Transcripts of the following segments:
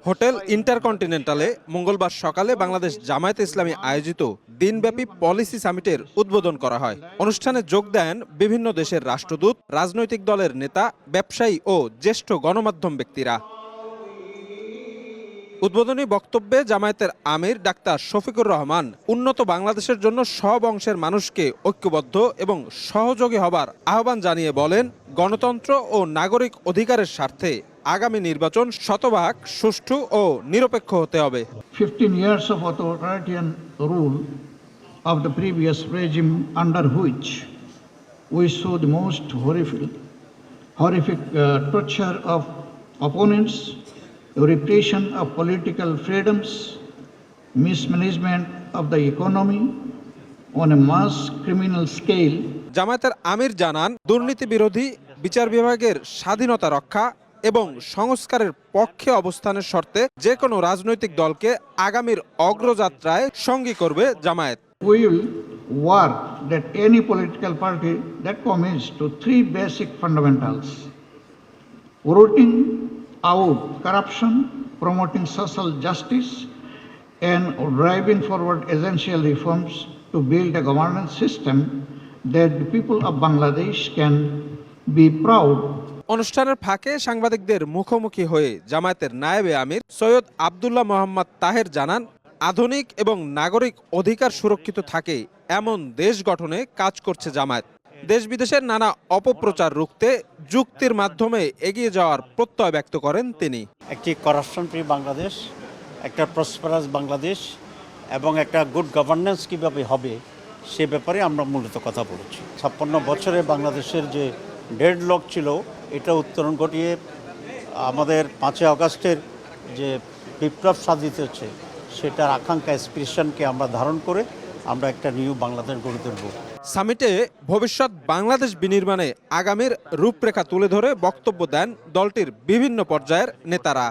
Hotel ইন্টারকন্টিনেন্টালে মঙ্গলবার সকালে বাংলাদেশ জামায়াতে ইসলামী আয়োজিত দিনব্যাপী পলিসি সামিটের উদ্বোধন করা হয়। অনুষ্ঠানে যোগ দেন বিভিন্ন দেশের রাষ্ট্রদূত, রাজনৈতিক দলের নেতা, ব্যবসায়ী ও জ্যেষ্ঠ গণমাধ্যম ব্যক্তিরা। উদ্বোধনী বক্তব্যে জামায়াতের আমির ডাক্তার শফিকুর রহমান উন্নত বাংলাদেশের জন্য সব অংশের মানুষকে ঐক্যবদ্ধ এবং সহযোগী হবার আহ্বান জানিয়ে বলেন, গণতন্ত্র ও নাগরিক অধিকারের স্বার্থে আগামী নির্বাচন শতভাগ সুষ্ঠু ও নিরপেক্ষ হতে হবে। 15 years of authoritarian rule of the previous regime, under which we saw the most horrific torture of opponents, repression of political freedoms, mismanagement of the economy on a mass criminal scale. জামায়াতের আমির জানান, দুর্নীতি বিরোধী বিচার বিভাগের স্বাধীনতা রক্ষা এবং সংস্কারের পক্ষে অবস্থানের শর্তে যে কোনো রাজনৈতিক দলকে আগামীর অগ্রযাত্রায় সঙ্গী করবে Jamaat. We will work that any political party that commits to three basic fundamentals: rooting out corruption, promoting social justice, and driving forward essential reforms to build a governance system that the people of Bangladesh can be proud. অনুষ্ঠানের ফাঁকে সাংবাদিকদের মুখোমুখি হয়ে জামায়াতের নায়েবে আমির সৈয়দ আব্দুল্লাহ মোহাম্মদ তাহের জানান, আধুনিক এবং নাগরিক অধিকার সুরক্ষিত থাকে এমন দেশ গঠনে কাজ করছে জামায়াত। দেশ বিদেশের নানা অপপ্রচার রুখতে যুক্তির মাধ্যমে এগিয়ে যাওয়ার প্রত্যয় ব্যক্ত করেন তিনি। একটি করাপশন ফ্রি বাংলাদেশ, একটা প্রসপারাস বাংলাদেশ এবং একটা গুড গভর্নেন্স কীভাবে হবে সে ব্যাপারে আমরা মূলত কথা বলেছি। 56 বছরে বাংলাদেশের যে ডেডলক ছিল এটা উত্তরণ ঘটিয়ে আমাদের 5 আগস্টের যে বিপ্লব সাধিত হচ্ছে সেটার আকাঙ্ক্ষা এসপিরেশনকে আমরা ধারণ করে আমরা একটা নিউ বাংলাদেশ গড়ে তুলব। সামিটে ভবিষ্যৎ বাংলাদেশ বিনির্মাণে আগামীর রূপরেখা তুলে ধরে বক্তব্য দেন দলটির বিভিন্ন পর্যায়ের নেতারা।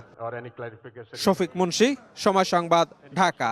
শফিক মুন্সি, সময় সংবাদ, ঢাকা।